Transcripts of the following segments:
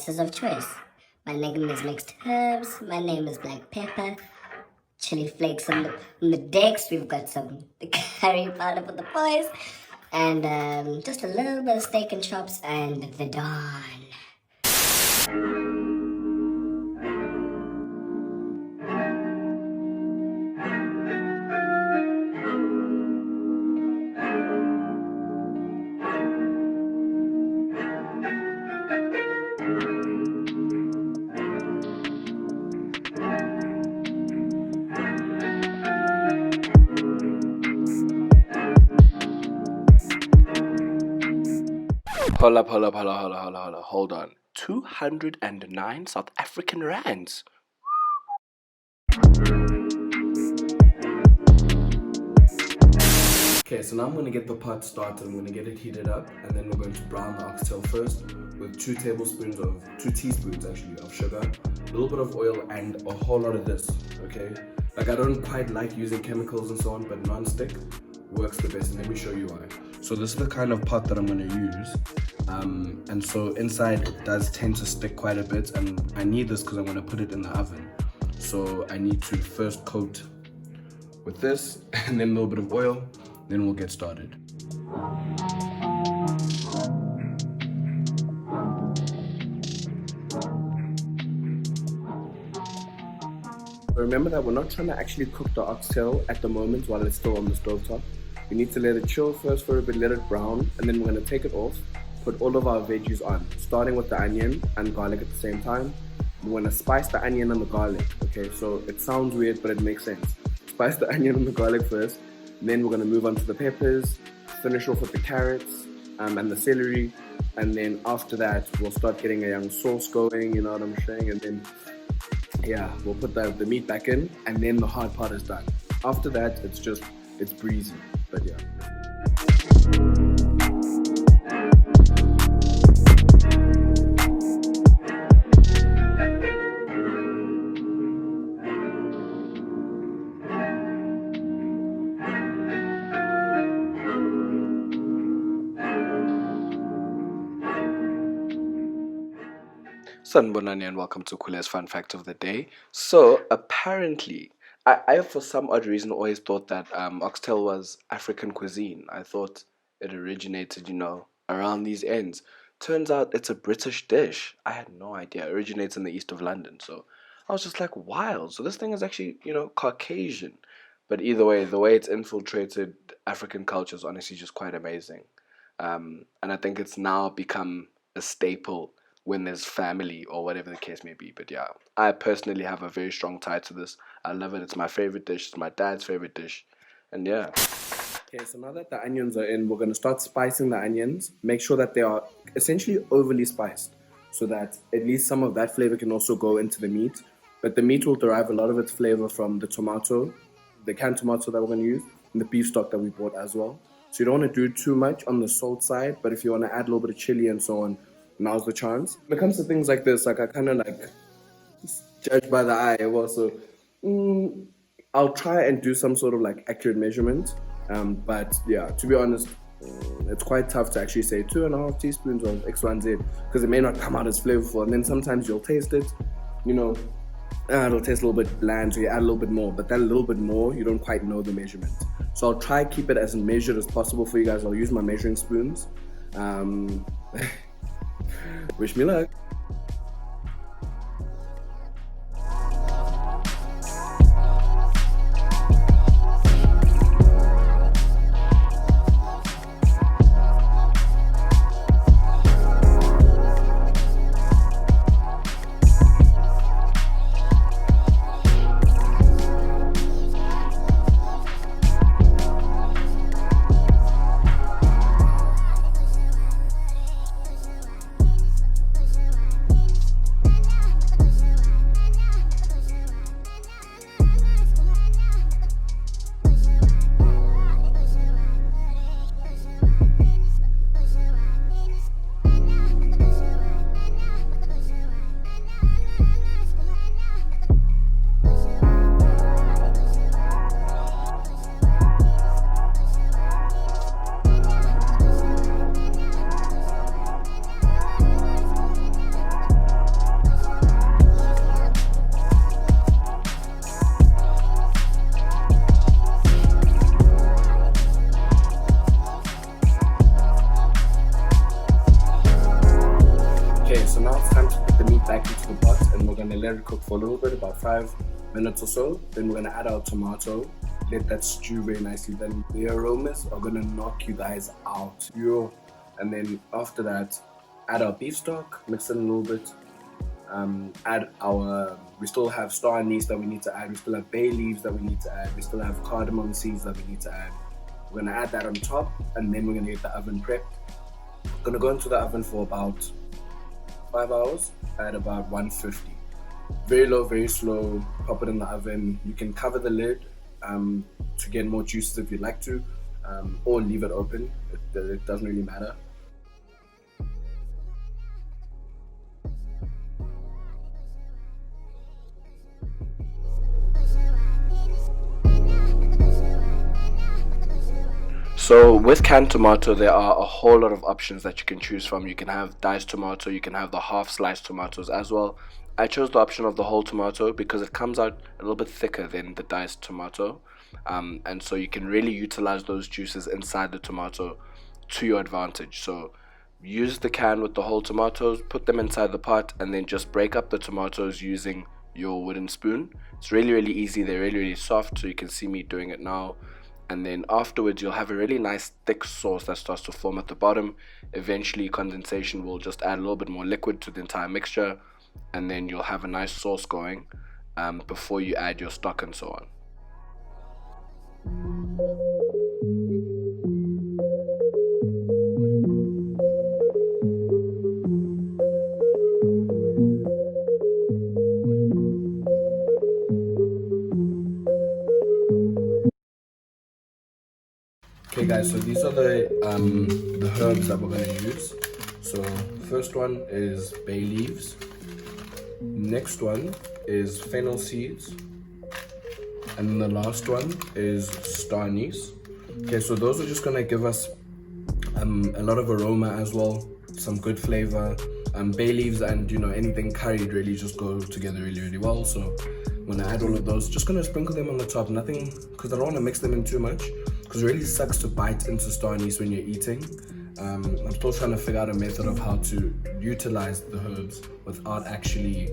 spices of choice. My name is mixed herbs, my name is black pepper, chili flakes on the decks, we've got some curry powder for the boys, and just a little bit of steak and chops and the dawn. Hold on. 209 South African rands. Okay, so now I'm going to get the pot started. I'm going to get it heated up, and then we're going to brown the oxtail first with 2 teaspoons actually of sugar, a little bit of oil, and a whole lot of this, okay? Like, I don't quite like using chemicals and so on, but non-stick works the best, and let me show you why. So this is the kind of pot that I'm going to use, and so inside it does tend to stick quite a bit, and I need this because I'm going to put it in the oven. So I need to first coat with this, and then a little bit of oil, then we'll get started. Remember that we're not trying to actually cook the oxtail at the moment while it's still on the stovetop. We need to let it chill first for a bit, let it brown, and then we're going to take it off, put all of our veggies on, starting with the onion and garlic at the same time. We're going to spice the onion and the garlic, okay? So it sounds weird, but it makes sense. Spice the onion and the garlic first, then we're going to move on to the peppers, finish off with the carrots and the celery, and then after that we'll start getting a young sauce going, you know what I'm saying? And then yeah, we'll put the meat back in, and then the hard part is done. After that, it's breezy, but yeah. Sanbonani, and welcome to Kule's Fun Fact of the Day. So apparently, I for some odd reason always thought that oxtail was African cuisine. I thought it originated, around these ends. Turns out it's a British dish. I had no idea. It originates in the east of London. So I was just like, wow. So this thing is actually, Caucasian. But either way, the way it's infiltrated African culture is honestly just quite amazing. And I think it's now become a staple when there's family or whatever the case may be. But yeah, I personally have a very strong tie to this. I love it. It's my favorite dish. It's my dad's favorite dish. And yeah. Okay, so now that the onions are in, we're going to start spicing the onions. Make sure that they are essentially overly spiced so that at least some of that flavor can also go into the meat. But the meat will derive a lot of its flavor from the tomato, the canned tomato that we're going to use, and the beef stock that we bought as well. So you don't want to do too much on the salt side, but if you want to add a little bit of chili and so on, now's the chance. When it comes to things like this, like I kind of like judge by the eye. Also, I'll try and do some sort of like accurate measurement. But yeah, to be honest, it's quite tough to actually say 2.5 teaspoons of X1Z because it may not come out as flavorful. And then sometimes you'll taste it, it'll taste a little bit bland, so you add a little bit more. But that little bit more, you don't quite know the measurement. So I'll try keep it as measured as possible for you guys. I'll use my measuring spoons. Wish me luck. for a little bit, about 5 minutes or so. Then we're gonna add our tomato, let that stew very nicely. Then the aromas are gonna knock you guys out. And then after that, add our beef stock, mix it a little bit. We still have star anise that we need to add. We still have bay leaves that we need to add. We still have cardamom seeds that we need to add. We're gonna add that on top, and then we're gonna get the oven prepped. Gonna go into the oven for about 5 hours at about 150. Very low, very slow. Pop it in the oven. You can cover the lid to get more juices if you'd like to, or leave it open. It doesn't really matter. So with canned tomato, there are a whole lot of options that you can choose from. You can have diced tomato, you can have the half sliced tomatoes as well. I chose the option of the whole tomato because it comes out a little bit thicker than the diced tomato, and so you can really utilize those juices inside the tomato to your advantage. So use the can with the whole tomatoes, put them inside the pot, and then just break up the tomatoes using your wooden spoon. It's really, really easy. They're really, really soft, so you can see me doing it now. And then afterwards you'll have a really nice thick sauce that starts to form at the bottom. Eventually condensation will just add a little bit more liquid to the entire mixture, and then you'll have a nice sauce going before you add your stock and so on. Okay guys, so these are the herbs that we're going to use. So first one is bay leaves. Next one is fennel seeds. And then the last one is star anise. Okay, so those are just going to give us a lot of aroma as well, some good flavor. Bay leaves and anything curried really just go together really, really well. So when I add all of those, just gonna sprinkle them on the top. Nothing, because I don't want to mix them in too much, because it really sucks to bite into star anise when you're eating. I'm still trying to figure out a method of how to utilize the herbs without actually,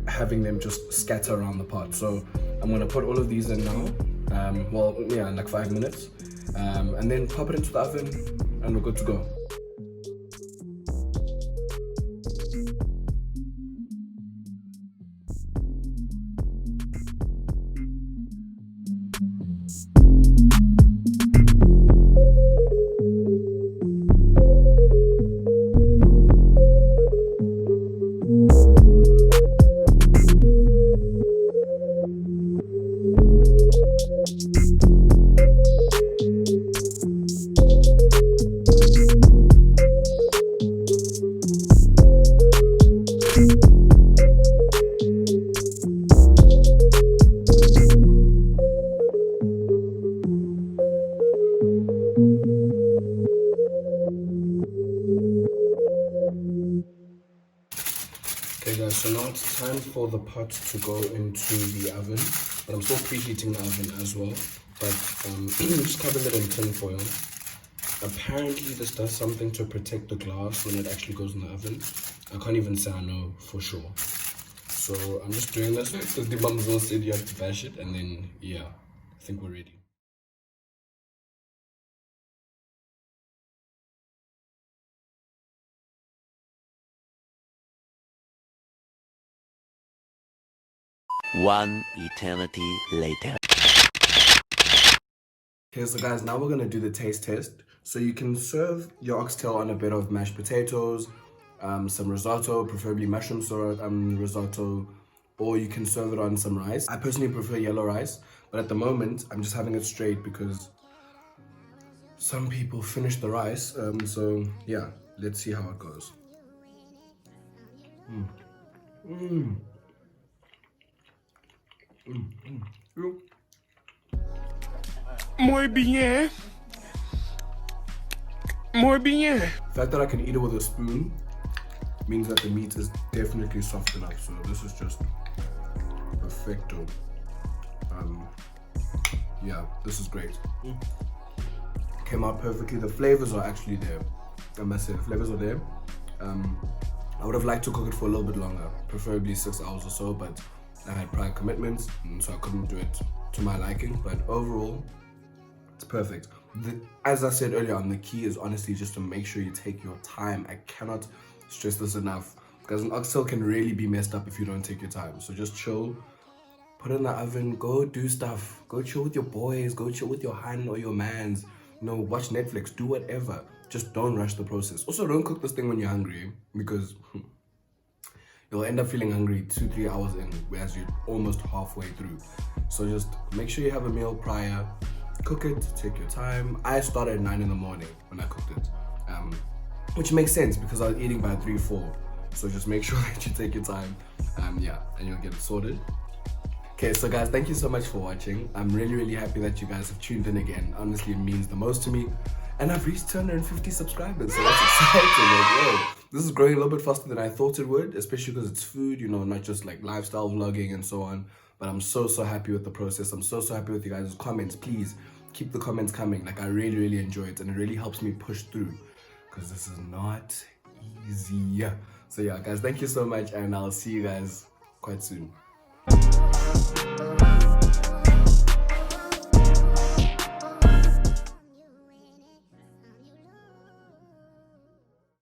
having them just scatter around the pot. So I'm gonna put all of these in now. In like 5 minutes, and then pop it into the oven, and we're good to go. Okay guys, so now it's time for the pot to go into the oven, but I'm still preheating the oven as well, but just covering it in tin foil. Apparently this does something to protect the glass when it actually goes in the oven. I can't even say I know for sure. So I'm just doing this because the mums all said you have to bash it, and then yeah, I think we're ready. One eternity later. Okay, so guys, now we're gonna do the taste test. So you can serve your oxtail on a bit of mashed potatoes, some risotto, preferably mushroom risotto, or you can serve it on some rice. I personally prefer yellow rice, but at the moment I'm just having it straight because some people finish the rice. So yeah, let's see how it goes. Muy bien. Muy bien. The fact that I can eat it with a spoon means that the meat is definitely soft enough. So this is just perfecto. Yeah, this is great. Came out perfectly. The flavors are actually there. I must say, the flavors are there. I would have liked to cook it for a little bit longer, preferably 6 hours or so, but I had prior commitments, and so I couldn't do it to my liking. But overall, it's perfect. As I said earlier on, the key is honestly just to make sure you take your time. I cannot stress this enough, because an oxtail can really be messed up if you don't take your time. So just chill, put it in the oven, go do stuff, go chill with your boys, go chill with your hun or your mans, you know, watch Netflix, do whatever. Just don't rush the process. Also, don't cook this thing when you're hungry, because you'll end up feeling hungry 2-3 hours in, whereas you're almost halfway through. So just make sure you have a meal prior, cook it, take your time. I started at 9 in the morning when I cooked it, which makes sense because I was eating by 3-4. So just make sure that you take your time, yeah, and you'll get it sorted. Okay, so guys, thank you so much for watching. I'm really happy that you guys have tuned in again. Honestly, it means the most to me. And I've reached 250 subscribers, so that's exciting. Like, yo, this is growing a little bit faster than I thought it would, especially because it's food, you know, not just like lifestyle vlogging and so on. But I'm so happy with the process. I'm so happy with you guys' comments. Please keep the comments coming. Like, I really enjoy it, and it really helps me push through, because this is not easy. So yeah, guys, thank you so much, and I'll see you guys quite soon.